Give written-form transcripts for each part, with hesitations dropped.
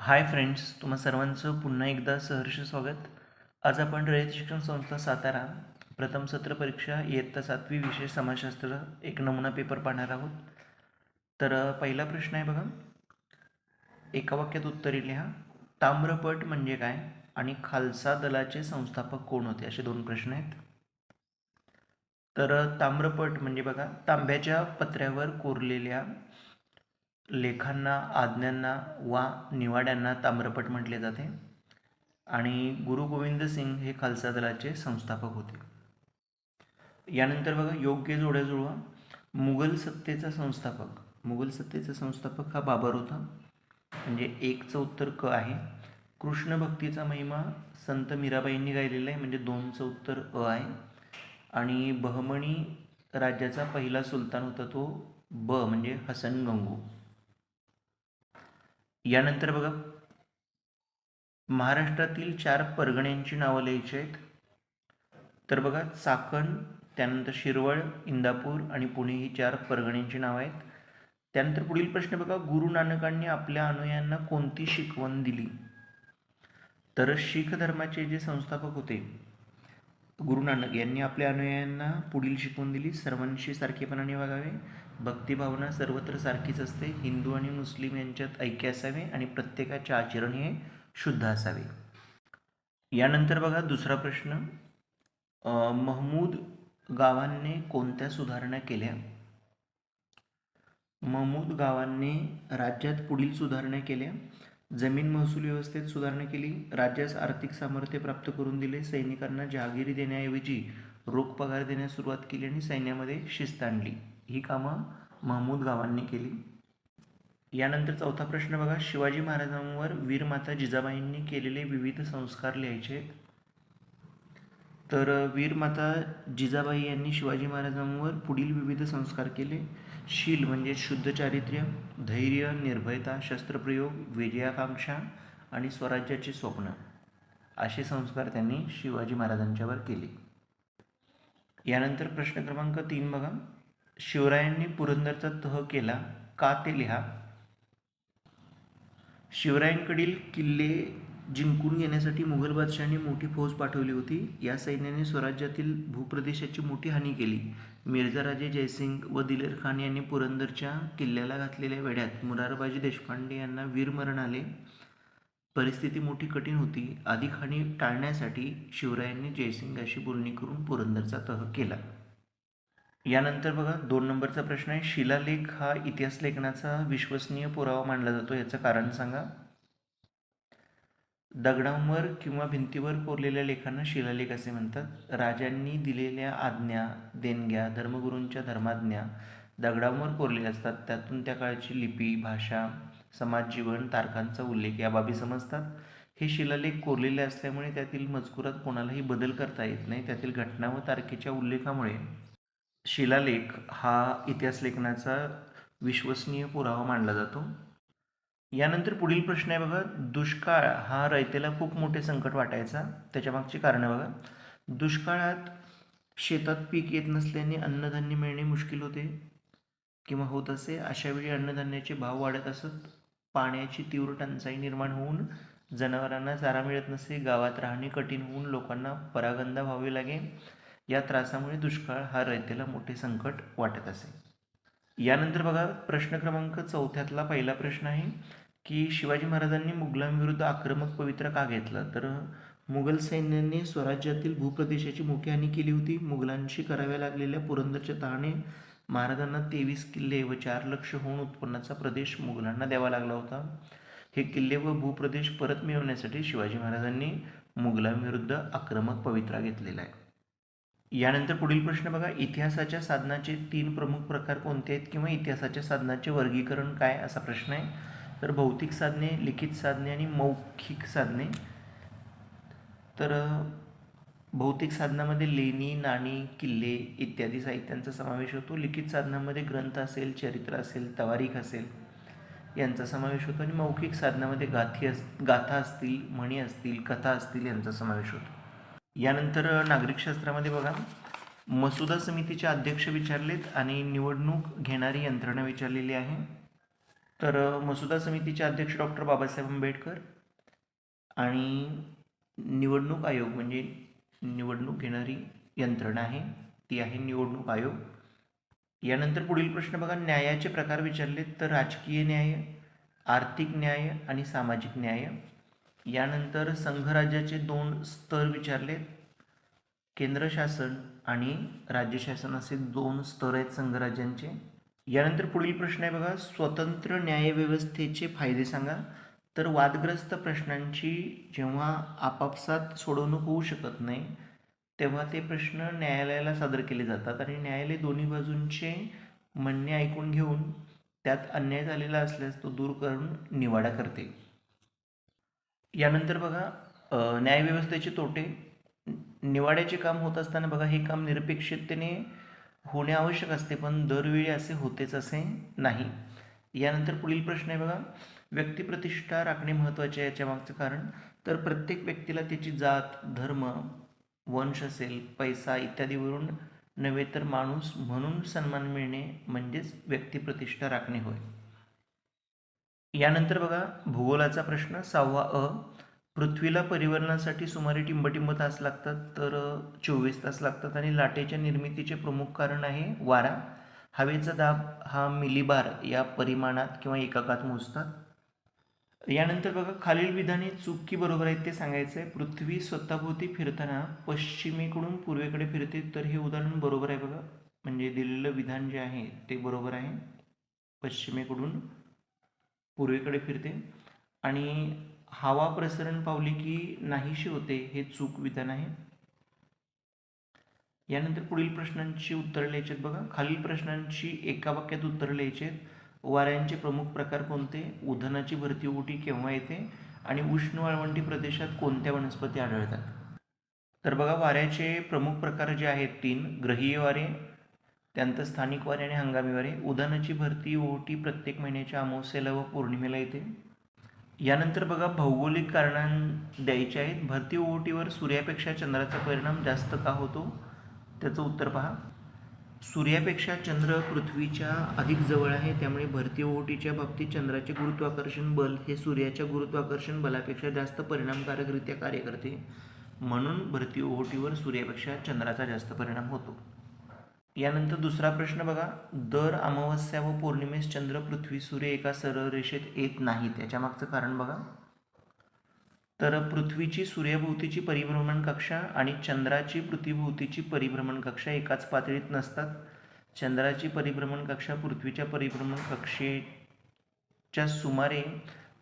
Hi friends, तुम्हा सर्वांचं पुन्हा एकदा सहर्ष स्वागत. आज आपण रयत शिक्षण संस्था सातारा प्रथम सत्र परीक्षा इयत्ता 7वी विषय समाजशास्त्र एक नमुना पेपर पाहणार आहोत. तर पहिला प्रश्न आहे बघा, एका वाक्यात उत्तरे लिहा. ताम्रपट म्हणजे काय आणि खालसा दलाचे संस्थापक कोण होते, असे दोन प्रश्न आहेत. तर ताम्रपट म्हणजे बघा, तांब्याच्या पत्र्यावर कोरलेल्या लेखांना, आज्ञांना वा निवाड्यांना ताम्रपट म्हटले जाते. आणि गुरु गोविंद सिंग हे खालसा दलाचे संस्थापक होते. यानंतर बघा, योग्य जोड्या जुळवा. मुघल सत्तेचा संस्थापक हा बाबर होता, म्हणजे एकचं उत्तर क आहे. कृष्ण भक्तीचा महिमा संत मीराबाईंनी गायलेला आहे, म्हणजे दोनचं उत्तर अ आहे. आणि बहमणी राज्याचा पहिला सुलतान होता तो ब, म्हणजे हसन गंगू. यानंतर बघा, महाराष्ट्रातील 4 परगण्यांची नावं लिहायची आहेत. तर बघा, चाकण, त्यानंतर शिरवळ, इंदापूर आणि पुणे ही 4 परगण्यांची नावं आहेत. त्यानंतर पुढील प्रश्न बघा, गुरु नानकांनी आपल्या अनुयायांना कोणती शिकवण दिली? तर शीख धर्माचे जे संस्थापक होते गुरु नानक यांनी आपल्या अनुयायांना पुढील शिकवण दिली. सर्वांशी सारखेपणाने वागावे, भक्तिभावना सर्वत्र सारखीच असते, हिंदू आणि मुस्लिम यांच्यात ऐक्य असावे आणि प्रत्येकाचे आचरण हे शुद्ध असावे. यानंतर बघा, दुसरा प्रश्न, महमूद गावांनी कोणत्या सुधारणा केल्या? महमूद गावांनी राज्यात पुढील सुधारणा केल्या. जमीन महसूल व्यवस्थेत सुधारणा केली, राज्यास आर्थिक सामर्थ्य प्राप्त करून दिले, सैनिकांना जहागिरी देण्याऐवजी रोख पगार देण्यास सुरुवात केली आणि सैन्यामध्ये शिस्त आणली. ही कामं महमूद गावांनी केली. यानंतर चौथा प्रश्न बघा, शिवाजी महाराजांवर वीरमाता जिजाबाईंनी केलेले विविध संस्कार लिहायचे. तर वीरमाता जिजाबाई यांनी शिवाजी महाराजांवर पुढील विविध संस्कार केले. शील म्हणजे शुद्ध चारित्र्य, धैर्य, निर्भयता, शस्त्रप्रयोग, विजयाकांक्षा आणि स्वराज्याचे स्वप्न, असे संस्कार त्यांनी शिवाजी महाराजांच्यावर केले. यानंतर प्रश्न क्रमांक 3 बघा, शिवरायांनी पुरंदरचा तह केला का, ते लिहा. शिवरायांकडील किल्ले जिंकून घेण्यासाठी मुघल बादशहांनी मोठी फौज पाठवली होती. या सैन्याने स्वराज्यातील भूप्रदेशाची मोठी हानी केली. मिर्झा राजे जयसिंग व दिलेर खान यांनी पुरंदरच्या किल्ल्याला घातलेल्या वेढ्यात मुरारबाजी देशपांडे यांना वीरमरण आले. परिस्थिती मोठी कठीण होती. अधिक हानी टाळण्यासाठी शिवरायांनी जयसिंगाशी बोलणी करून पुरंदरचा तह केला. यानंतर बघा, 2 नंबरचा प्रश्न आहे, शिलालेख हा इतिहास लेखनाचा विश्वसनीय पुरावा मानला जातो, याचं कारण सांगा. दगडांवर किंवा भिंतीवर कोरलेल्या लेखांना शिलालेख असे म्हणतात. राजांनी दिलेल्या आज्ञा, देणग्या, धर्मगुरूंच्या धर्माज्ञा दगडांवर कोरलेल्या असतात. त्यातून त्या काळची लिपी, भाषा, समाजजीवन, तारखांचा उल्लेख या बाबी समजतात. हे शिलालेख कोरलेले असल्यामुळे त्यातील मजकुरात कोणालाही बदल करता येत नाही. त्यातील घटना व तारखेच्या उल्लेखामुळे शिलालेख हा इतिहास लेखनाचा विश्वसनीय पुरावा मानला जातो. यानंतर पुढील प्रश्न आहे बघा, दुष्काळ हा रयतेला खूप मोठे संकट वाटायचा, त्याच्या मागची कारणं बघा. दुष्काळात शेतात पीक येत नसल्याने अन्नधान्य मिळणे मुश्किल होते किंवा होत असे. अशावेळी अन्नधान्याचे भाव वाढत असत. पाण्याची तीव्र टंचाई निर्माण होऊन जनावरांना चारा मिळत नसे. गावात राहणे कठीण होऊन लोकांना परागंदा व्हावे लागे. या त्रासामुळे दुष्काळ हा रयतेला मोठे संकट वाटत असे. यानंतर बघा, प्रश्न क्रमांक 4 पहिला प्रश्न आहे की शिवाजी महाराजांनी मुघलांविरुद्ध आक्रमक पवित्रा का घेतला? तर मुघल सैन्याने स्वराज्यातील भूप्रदेशाची मोठी हानी केली होती. मुघलांशी कराव्या लागलेल्या पुरंदरच्या तहाने महाराजांना 23 किल्ले व 4 लक्ष होऊन उत्पन्नाचा प्रदेश मुघलांना द्यावा लागला होता. हे किल्ले व भूप्रदेश परत मिळवण्यासाठी शिवाजी महाराजांनी मुघलांविरुद्ध आक्रमक पवित्रा घेतलेला आहे. यानंतर पुढील प्रश्न बघा, इतिहासाच्या साधनाचे 3 प्रमुख प्रकार कोणते आहेत किंवा इतिहासाच्या साधनाचे वर्गीकरण काय, असा प्रश्न आहे. तर भौतिक साधने, लिखित साधने आणि मौखिक साधने. तर भौतिक साधनामध्ये लेणी, नाणी, किल्ले इत्यादी साहित्यांचा समावेश होतो. लिखित साधनामध्ये ग्रंथ असेल, चरित्र असेल, तवारीख असेल यांचा समावेश होतो. आणि मौखिक साधनामध्ये गाथा असतील, म्हणी असतील, कथा असतील यांचा समावेश होतो. यानंतर नागरिकशास्त्रामध्ये बघा, मसुदा समितीचे अध्यक्ष विचारलेत आणि निवडणूक घेणारी यंत्रणा विचारलेली आहे. तर मसुदा समितीचे अध्यक्ष डॉक्टर बाबासाहेब आंबेडकर आणि निवडणूक आयोग म्हणजे निवडणूक घेणारी यंत्रणा आहे ती आहे निवडणूक आयोग. यानंतर पुढील प्रश्न बघा, न्यायाचे प्रकार विचारले तर राजकीय न्याय, आर्थिक न्याय आणि सामाजिक न्याय. यानंतर संघराज्याचे 2 स्तर विचारले, केंद्र शासन आणि राज्य शासन असे 2 स्तर आहेत संघराज्यांचे. यानंतर पुढील प्रश्न आहे बघा, स्वतंत्र न्यायव्यवस्थेचे फायदे सांगा. तर वादग्रस्त प्रश्नांची जेव्हा आपापसात सोडवणूक होऊ शकत नाही तेव्हा ते प्रश्न न्यायालयाला सादर केले जातात आणि न्यायालय दोन्ही बाजूंचे म्हणणे ऐकून घेऊन त्यात अन्याय झालेला असल्यास तो दूर करून निवाडा करते. यानंतर बघा, न्यायव्यवस्थेचे तोटे. निवाड्याचे काम होत असताना बघा हे काम निरपेक्षतेने होणे आवश्यक असते, पण दरवेळी असे होतेच असे नाही. यानंतर पुढील प्रश्न आहे बघा, व्यक्तिप्रतिष्ठा राखणे महत्त्वाचे आहे. याच्या मागचं कारण, तर प्रत्येक व्यक्तीला त्याची जात, धर्म, वंश असेल, पैसा इत्यादीवरून नव्हे तर माणूस म्हणून सन्मान मिळणे म्हणजेच व्यक्तिप्रतिष्ठा राखणे होय. यानंतर बघा भूगोलाचा प्रश्न 6वा अ, पृथ्वीला परिवहनासाठी सुमारे टिंबटिंब तास लागतात, तर 24 तास लागतात आणि लाटेच्या निर्मितीचे प्रमुख कारण आहे वारा. हवेचा दाब हा मिलीबार या परिमाणात किंवा एककात मोजतात. यानंतर बघा खालील विधाने चूक की बरोबर आहेत ते सांगायचं आहे. पृथ्वी स्वतःभोवती फिरताना पश्चिमेकडून पूर्वेकडे फिरते, तर हे उदाहरण बरोबर आहे बघा, म्हणजे दिलेलं विधान जे आहे ते बरोबर आहे, पश्चिमेकडून पूर्वेकडे फिरते. आणि हवा प्रसरण पावली की नाहीशी होते हे चूक विधान आहे. यानंतर पुढील प्रश्नांची उत्तरं लिहायची आहेत बघा, खालील प्रश्नांची एका वाक्यात उत्तरं लिहायची आहेत. वाऱ्यांचे प्रमुख प्रकार कोणते, उधाणाची भरती ओहोटी केव्हा येते आणि उष्ण वाळवंटी प्रदेशात कोणत्या वनस्पती आढळतात. तर बघा वाऱ्याचे प्रमुख प्रकार जे आहेत 3, ग्रहीय वारे, त्यानंतर स्थानिक वारे आणि हंगामी वारे. उधाणाची भरती ओहोटी प्रत्येक महिन्याच्या अमावस्येला व पौर्णिमेला येते. यानंतर बघा भौगोलिक कारणां द्यायचे आहेत. भरती ओहोटीवर सूर्यापेक्षा चंद्राचा परिणाम जास्त का होतो, त्याचं उत्तर पहा. सूर्यापेक्षा चंद्र पृथ्वीच्या अधिक जवळ आहे, त्यामुळे भरती ओहोटीच्या बाबतीत चंद्राचे गुरुत्वाकर्षण बल हे सूर्याच्या गुरुत्वाकर्षण बलापेक्षा जास्त परिणामकारकरित्या कार्य करते, म्हणून भरती ओहोटीवर सूर्यापेक्षा चंद्राचा जास्त परिणाम होतो. यानंतर दुसरा प्रश्न बघा, दर अमावस्या व पौर्णिमेस चंद्र, पृथ्वी, सूर्य एका सरळ रेषेत येत नाहीत, त्याच्या मागचं कारण बघा. तर पृथ्वीची सूर्याभोवतीची परिभ्रमण कक्षा आणि चंद्राची पृथ्वीभोवतीची परिभ्रमण कक्षा एकाच पातळीत नसतात. चंद्राची परिभ्रमण कक्षा पृथ्वीच्या परिभ्रमण कक्षेच्या सुमारे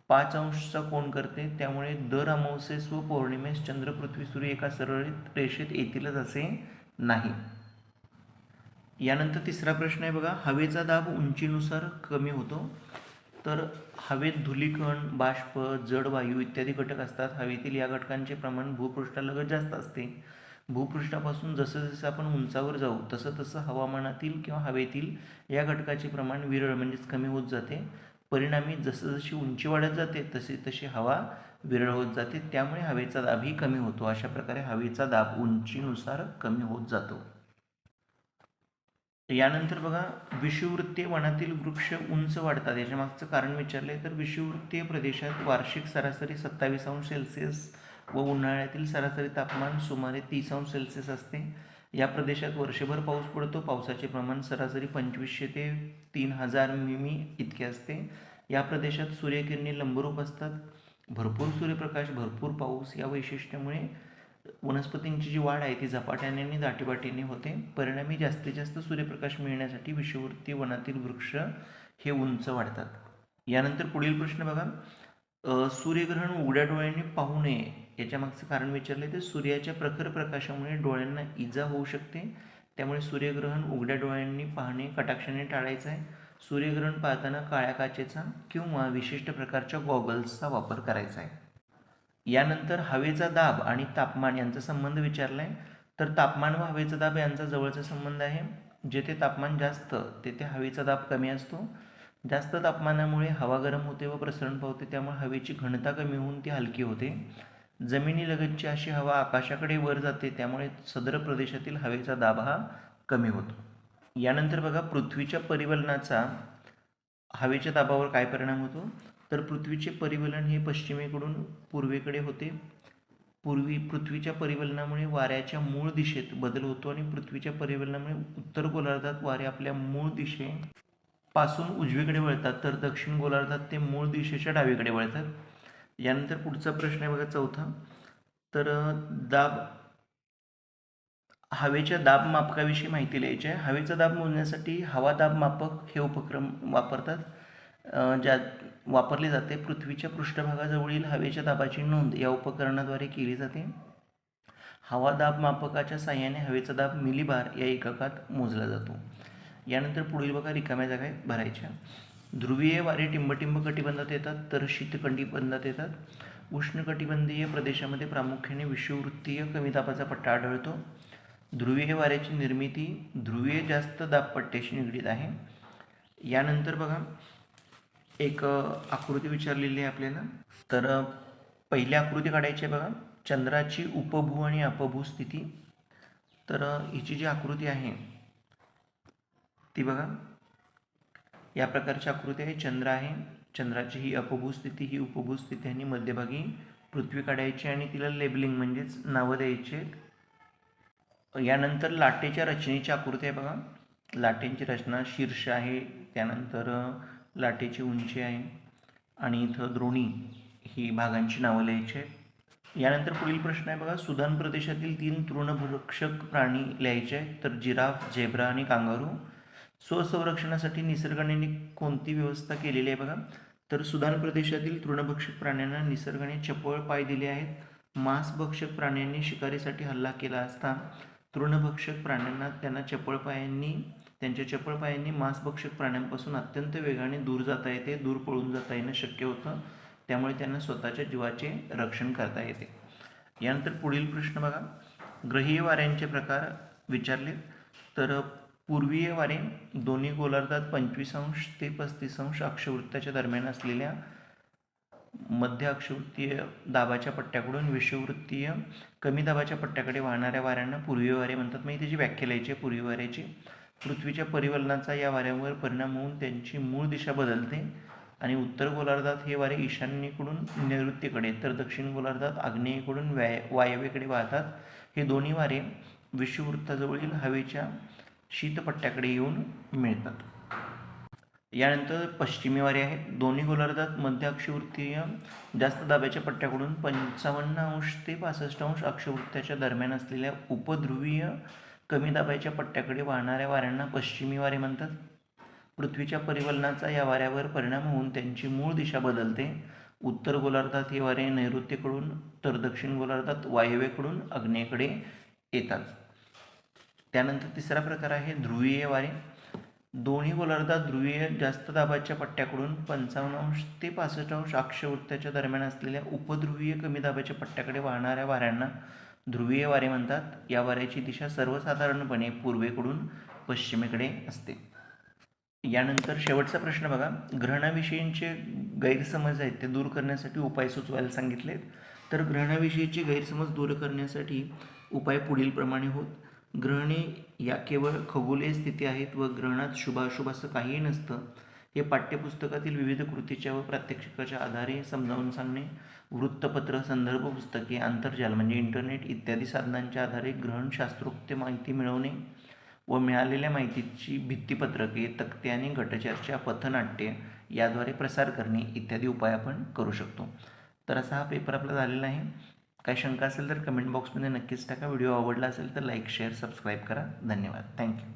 5 अंशचा कोन करते, त्यामुळे दर अमावस्येस व पौर्णिमेस चंद्र, पृथ्वी, सूर्य एका सरळ रेषेत येतीलच असे नाही. यानंतर तिसरा प्रश्न आहे बघा, हवेचा दाब उंचीनुसार कमी होतो. तर हवेत धुलीकण, बाष्प, जड वायू इत्यादी घटक असतात. हवेतील या घटकांचे प्रमाण भूपृष्ठालगत जास्त असते. भूपृष्ठापासून जसं जसं आपण उंचावर जाऊ तसं तसं हवामानातील किंवा हवेतील या घटकाचे प्रमाण विरळ म्हणजेच कमी होत जाते. परिणामी जसं जशी उंची वाढत जाते तशी तशी हवा विरळ होत जाते, त्यामुळे हवेचा दाबही कमी होतो. अशा प्रकारे हवेचा दाब उंचीनुसार कमी होत जातो. यानंतर बघा, विषुववृत्तीय वनातील वृक्ष उंच वाढतात, याच्या मागचं कारण विचारले. तर विषुववृत्तीय प्रदेशात वार्षिक सरासरी 27 अंश सेल्सिअस व उन्हाळ्यातील सरासरी तापमान सुमारे 30 अंश सेल्सिअस असते. या प्रदेशात वर्षभर पाऊस पडतो. पावसाचे प्रमाण सरासरी 2500 ते 3000 मिमी इतके असते. या प्रदेशात सूर्यकिरणे लंबरूप असतात. भरपूर सूर्यप्रकाश, भरपूर पाऊस या वैशिष्ट्यामुळे वनस्पतींची जी वाढ आहे ती झपाट्याने आणि दाटीवाटीने होते. परिणामी जास्तीत जास्त सूर्यप्रकाश मिळण्यासाठी विषुववृत्तीय वनातील वृक्ष हे उंच वाढतात. यानंतर पुढील प्रश्न बघा, सूर्यग्रहण उघड्या डोळ्यांनी पाहू नये, याच्या मागचं कारण विचारले. तर सूर्याच्या प्रखर प्रकाशामुळे डोळ्यांना इजा होऊ शकते, त्यामुळे सूर्यग्रहण उघड्या डोळ्यांनी पाहणे कटाक्षाने टाळायचं आहे. सूर्यग्रहण पाहताना काळ्या काचेचा किंवा विशिष्ट प्रकारच्या गॉगल्सचा वापर करायचा आहे. यानंतर हवेचा दाब आणि तापमान यांचा संबंध विचारला आहे. तर तापमान व हवेचा दाब यांचा जवळचा संबंध आहे. जेथे तापमान जास्त तेथे हवेचा दाब कमी असतो. जास्त तापमानामुळे हवा गरम होते व प्रसरण पावते, त्यामुळे हवेची घनता कमी होऊन ती हलकी होते. जमिनीलगतची अशी हवा आकाशाकडे वर जाते, त्यामुळे सदर प्रदेशातील हवेचा दाब हा कमी होतो. यानंतर बघा, पृथ्वीच्या परिवलनाचा हवेच्या दाबावर काय परिणाम होतो, तर पृथ्वीचे परिवलन हे पश्चिमेकडून पूर्वेकडे होते. पृथ्वीच्या परिवलनामुळे वाऱ्याच्या मूळ दिशेत बदल होतो आणि पृथ्वीच्या परिवलनामुळे उत्तर गोलार्धात वारे आपल्या मूळ दिशेपासून उजवीकडे वळतात, तर दक्षिण गोलार्धात ते मूळ दिशेच्या डावीकडे वळतात. यानंतर पुढचा प्रश्न आहे बघा, चौथा. तर हवेच्या दाब मापकाविषयी माहिती लिहायची आहे. हवेचा दाब मोजण्यासाठी हवा दाब मापक हे उपक्रम वापरतात, ज्यात वापरले जाते. पृथ्वीच्या पृष्ठभागाजवळील हवेच्या दाबाची नोंद या उपकरणाद्वारे केली जाते. हवा दाब मापकाच्या साहाय्याने हवेचा दाब मिलीबार या एककात मोजला जातो. यानंतर पुढील बघा, रिकाम्या जागा भरायच्या. ध्रुवीय वारे टिंबटिंब कटिबंधात येतात, तर शीतकटिबंधात येतात. उष्णकटिबंधीय प्रदेशामध्ये प्रामुख्याने विषुववृत्तीय कमी दाबाचा पट्टा आढळतो. ध्रुवीय वाऱ्याची निर्मिती ध्रुवीय जास्त दाबपट्ट्याशी निगडीत आहे. यानंतर बघा, एक आकृती विचारलेली आहे आपल्याला. तर पहिली आकृती काढायची आहे बघा, चंद्राची उपभू आणि अपभू स्थिती. तर हिची जी आकृती आहे ती बघा, या प्रकारची आकृती आहे. चंद्र आहे, चंद्राची ही अपभू स्थिती, ही उपभू स्थिती आणि मध्यभागी पृथ्वी काढायची आणि तिला लेबलिंग म्हणजेच नावं द्यायचे. यानंतर लाटेच्या रचनेची आकृती आहे बघा. लाटेंची रचना शीर्ष आहे, त्यानंतर लाटेची उंची आहे आणि इथं द्रोणी ही भागांची नावं लिहायची आहेत. यानंतर पुढील प्रश्न आहे बघा, सुदान प्रदेशातील 3 तृणभक्षक प्राणी लिहायचे आहेत. तर जिराफ, झेब्रा आणि कांगारू. स्वसंरक्षणासाठी निसर्गाने कोणती व्यवस्था केलेली आहे बघा. तर सुदान प्रदेशातील तृणभक्षक प्राण्यांना निसर्गाने चपळ पाय दिले आहेत. मांसभक्षक प्राण्यांनी शिकारीसाठी हल्ला केला असता तृणभक्षक प्राण्यांना त्यांच्या चपळ पायांनी मांसभक्षक प्राण्यांपासून अत्यंत वेगाने दूर जाता येते, दूर पळून जाता येणं शक्य होतं. त्यामुळे त्यांना स्वतःच्या जीवाचे रक्षण करता येते. यानंतर पुढील प्रश्न बघा, ग्रहीय वाऱ्यांचे प्रकार विचारले. तर पूर्वीय वारे दोन्ही गोलार्धात 25° ते 35° अक्षवृत्ताच्या दरम्यान असलेल्या मध्य अक्षवृत्तीय दाबाच्या पट्ट्याकडून विषुववृत्तीय कमी दाबाच्या पट्ट्याकडे वाहणाऱ्या वाऱ्यांना पूर्वीय वारे म्हणतात. म्हणजे त्याची व्याख्या लिहायची आहे पूर्वीय वाऱ्याची. पृथ्वीच्या परिवलनाचा या वाऱ्यांवर परिणाम होऊन त्यांची मूळ दिशा बदलते आणि उत्तर गोलार्धात हे वारे ईशान्येकडून नैऋत्येकडे, तर दक्षिण गोलार्धात आग्नेयेकडून वायव्येकडे वाहतात. हे दोन्ही वारे विषुववृत्ताजवळील हवेच्या शीतपट्ट्याकडे येऊन मिळतात. यानंतर पश्चिमी वारे आहेत. दोन्ही गोलार्धात मध्य अक्षवृत्तीय जास्त दाबाच्या पट्ट्याकडून 55° ते 65° अक्षवृत्ताच्या दरम्यान असलेल्या उपध्रुवीय कमी दाबाच्या पट्ट्याकडे वाहणाऱ्या वाऱ्यांना पश्चिमी वारे म्हणतात. पृथ्वीच्या परिवलनाचा या वाऱ्यावर परिणाम होऊन त्यांची मूळ दिशा बदलते. उत्तर गोलार्धात हे वारे नैऋत्येकडून, तर दक्षिण गोलार्धात वायव्येकडून आग्नेयेकडे येतात. त्यानंतर तिसरा प्रकार आहे ध्रुवीय वारे. दोन्ही गोलार्धात ध्रुवीय जास्त दाबाच्या पट्ट्याकडून 55° ते 65° अक्षवृत्ताच्या दरम्यान असलेल्या उपध्रुवीय कमी दाबाच्या पट्ट्याकडे वाहणाऱ्या वाऱ्यांना ध्रुवीय वारे म्हणतात. या वाऱ्याची दिशा सर्वसाधारणपणे पूर्वेकडून पश्चिमेकडे असते. यानंतर शेवटचा प्रश्न बघा, ग्रहणाविषयीचे गैरसमज आहेत ते दूर करण्यासाठी उपाय सुचवायला सांगितलेत. तर ग्रहणाविषयीचे गैरसमज दूर करण्यासाठी उपाय पुढील प्रमाणे होत. ग्रहणे या केवळ खगोलीय स्थिती आहेत व ग्रहणात शुभाशुभ असं काहीही नसतं. हे पाठ्यपुस्तकातील विविध कृतीच्या व प्रात्यक्षिकाच्या आधारे समजावून सांगणे, वृत्तपत्र, संदर्भ पुस्तके, आंतरजाल म्हणजे इंटरनेट इत्यादी साधनांच्या आधारे ग्रहणशास्त्रोक्त माहिती मिळवणे व मिळालेल्या माहितीची भित्तिपत्रके, तक्ते आणि गटचर्चा, पथनाट्य याद्वारे प्रसार करणे इत्यादी उपाय आपण करू शकतो. तर असा हा पेपर आपला झालेला आहे. काही शंका असेल तर कमेंट बॉक्समध्ये नक्कीच टाका. व्हिडिओ आवडला असेल तर लाईक, शेअर, सबस्क्राईब करा. धन्यवाद. थँक्यू.